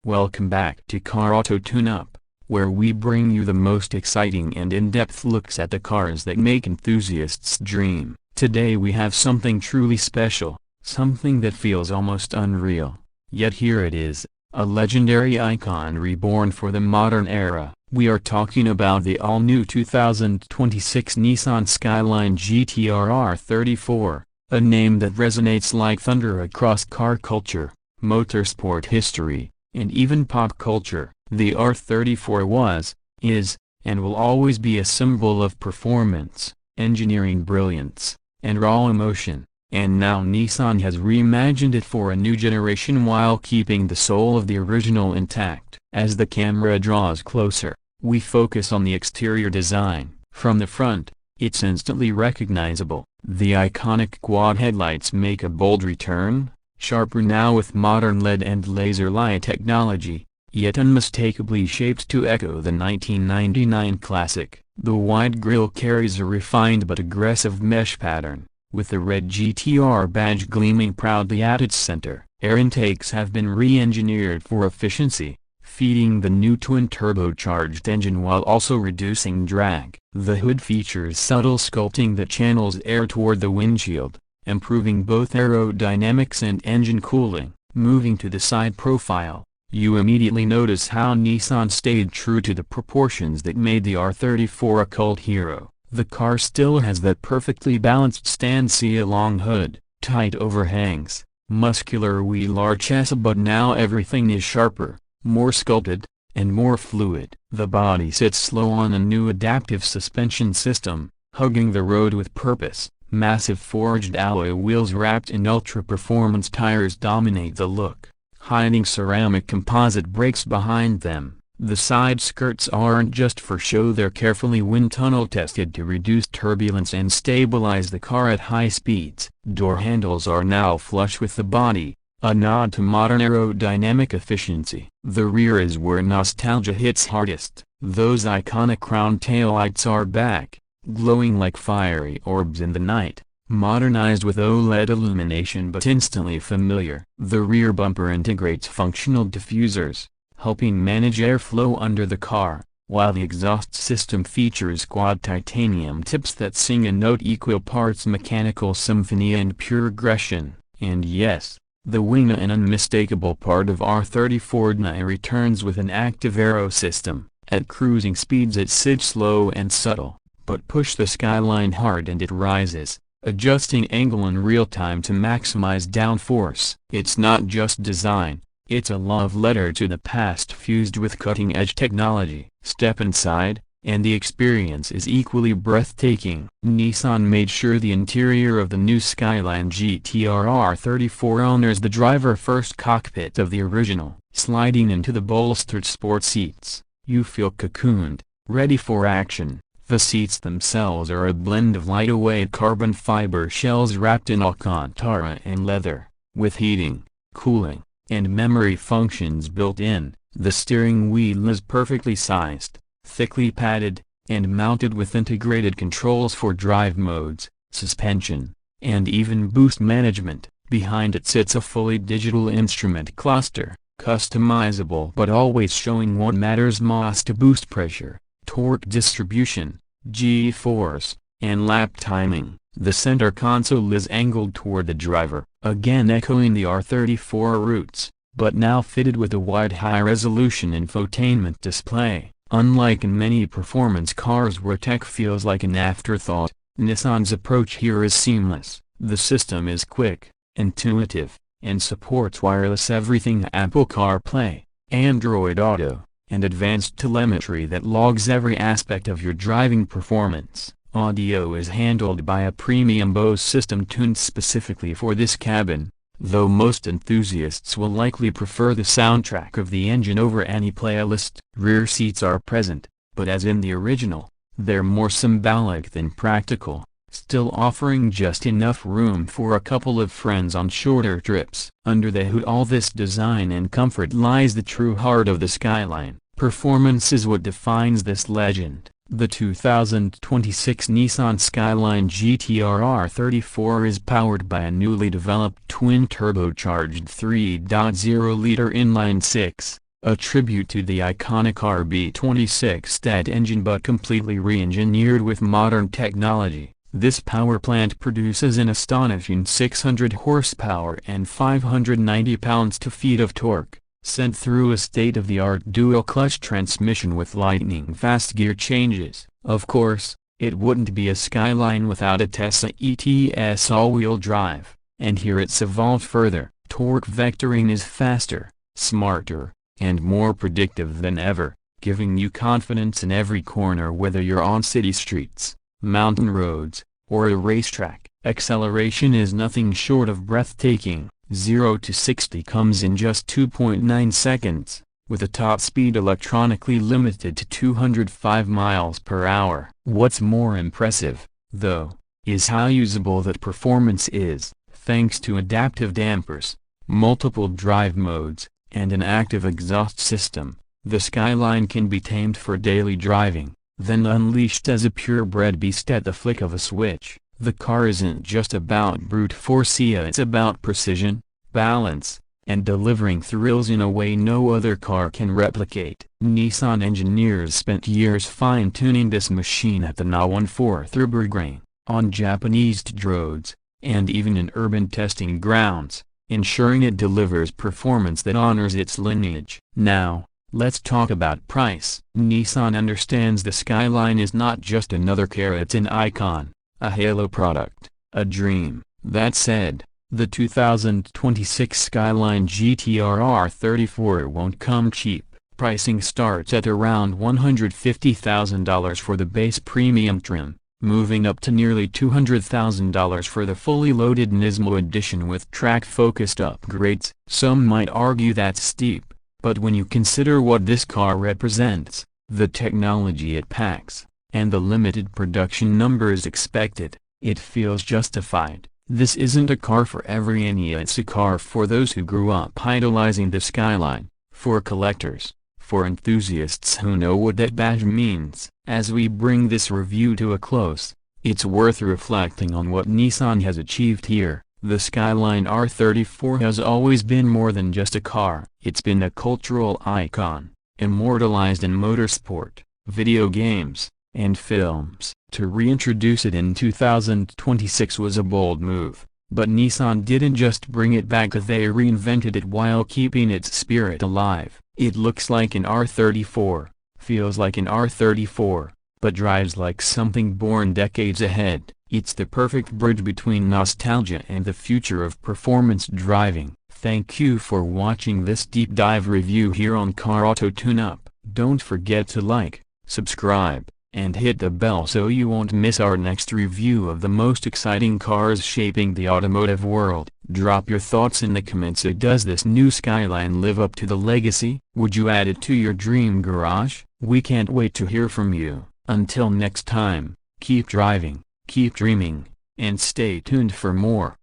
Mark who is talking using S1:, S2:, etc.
S1: Welcome back to Car Auto Tune-Up, where we bring you the most exciting and in-depth looks at the cars that make enthusiasts dream. Today we have something truly special, something that feels almost unreal. Yet here it is, a legendary icon reborn for the modern era. We are talking about the all-new 2026 Nissan Skyline GT-R R34, a name that resonates like thunder across car culture, motorsport history, and even pop culture. The R34 was, is, and will always be a symbol of performance, engineering brilliance, and raw emotion, and now Nissan has reimagined it for a new generation while keeping the soul of the original intact. As the camera draws closer, we focus on the exterior design. From the front, it's instantly recognizable. The iconic quad headlights make a bold return, sharper now with modern LED and laser light technology, yet unmistakably shaped to echo the 1999 classic. The wide grille carries a refined but aggressive mesh pattern, with the red GT-R badge gleaming proudly at its center. Air intakes have been re-engineered for efficiency, feeding the new twin-turbocharged engine while also reducing drag. The hood features subtle sculpting that channels air toward the windshield, improving both aerodynamics and engine cooling. Moving to the side profile, you immediately notice how Nissan stayed true to the proportions that made the R34 a cult hero. The car still has that perfectly balanced stance along hood, tight overhangs, muscular wheel arches, but now everything is sharper, more sculpted, and more fluid. The body sits slow on a new adaptive suspension system, hugging the road with purpose. Massive forged alloy wheels wrapped in ultra-performance tires dominate the look, hiding ceramic composite brakes behind them. The side skirts aren't just for show, they're carefully wind tunnel tested to reduce turbulence and stabilize the car at high speeds. Door handles are now flush with the body, a nod to modern aerodynamic efficiency. The rear is where nostalgia hits hardest. Those iconic crown taillights are back, glowing like fiery orbs in the night, modernized with OLED illumination but instantly familiar. The rear bumper integrates functional diffusers, helping manage airflow under the car, while the exhaust system features quad titanium tips that sing a note equal parts mechanical symphony and pure aggression. And yes, the wing, an unmistakable part of R34 returns with an active aero system. At cruising speeds it sits slow and subtle, but push the Skyline hard and it rises, adjusting angle in real time to maximize downforce. It's not just design, it's a love letter to the past fused with cutting-edge technology. Step inside, and the experience is equally breathtaking. Nissan made sure the interior of the new Skyline GT-R R34 honors the driver-first cockpit of the original. Sliding into the bolstered sport seats, you feel cocooned, ready for action. The seats themselves are a blend of lightweight carbon fiber shells wrapped in Alcantara and leather, with heating, cooling, and memory functions built in. The steering wheel is perfectly sized, thickly padded, and mounted with integrated controls for drive modes, suspension, and even boost management. Behind it sits a fully digital instrument cluster, customizable but always showing what matters most: to boost pressure, torque distribution, G-force, and lap timing. The center console is angled toward the driver, again echoing the R34 roots, but now fitted with a wide high-resolution infotainment display. Unlike in many performance cars where tech feels like an afterthought, Nissan's approach here is seamless. The system is quick, intuitive, and supports wireless everything: Apple CarPlay, Android Auto, and advanced telemetry that logs every aspect of your driving performance. Audio is handled by a premium Bose system tuned specifically for this cabin, though most enthusiasts will likely prefer the soundtrack of the engine over any playlist. Rear seats are present, but as in the original, they're more symbolic than practical, still offering just enough room for a couple of friends on shorter trips. Under the hood, all this design and comfort lies the true heart of the Skyline. Performance is what defines this legend. The 2026 Nissan Skyline GT-R R34 is powered by a newly developed twin-turbocharged 3.0-liter inline-six, A tribute to the iconic RB26 stat engine but completely re-engineered with modern technology. This power plant produces an astonishing 600 horsepower and 590 pounds-feet of torque, sent through a state-of-the-art dual-clutch transmission with lightning-fast gear changes. Of course, it wouldn't be a Skyline without ATTESA E-TS all-wheel drive, and here it's evolved further. Torque vectoring is faster, smarter, and more predictive than ever, giving you confidence in every corner whether you're on city streets, mountain roads, or a racetrack. Acceleration is nothing short of breathtaking. 0 to 60 comes in just 2.9 seconds, with a top speed electronically limited to 205 miles per hour. What's more impressive, though, is how usable that performance is. Thanks to adaptive dampers, multiple drive modes, and an active exhaust system, the Skyline can be tamed for daily driving, then unleashed as a purebred beast at the flick of a switch. The car isn't just about brute force, it's about precision, balance, and delivering thrills in a way no other car can replicate. Nissan engineers spent years fine-tuning this machine at the Nürburgring, on Japanese roads, and even in urban testing grounds, ensuring it delivers performance that honors its lineage. Now, let's talk about price. Nissan understands the Skyline is not just another car, it's an icon, a halo product, a dream. That said, the 2026 Skyline GT-R R34 won't come cheap. Pricing starts at around $150,000 for the base premium trim, moving up to nearly $200,000 for the fully loaded Nismo edition with track-focused upgrades. Some might argue that's steep, but when you consider what this car represents, the technology it packs, and the limited production numbers expected, it feels justified. This isn't a car for everyone, it's a car for those who grew up idolizing the Skyline, for collectors, for enthusiasts who know what that badge means. As we bring this review to a close, it's worth reflecting on what Nissan has achieved here. The Skyline R34 has always been more than just a car. It's been a cultural icon, immortalized in motorsport, video games, and films. To reintroduce it in 2026 was a bold move, but Nissan didn't just bring it back, they reinvented it while keeping its spirit alive. It looks like an R34, feels like an R34, but drives like something born decades ahead. It's the perfect bridge between nostalgia and the future of performance driving. Thank you for watching this deep dive review here on Car Auto Tune-Up. Don't forget to like, subscribe, and hit the bell so you won't miss our next review of the most exciting cars shaping the automotive world. Drop your thoughts in the comments. Does this new Skyline live up to the legacy? Would you add it to your dream garage? We can't wait to hear from you. Until next time, keep driving, keep dreaming, and stay tuned for more.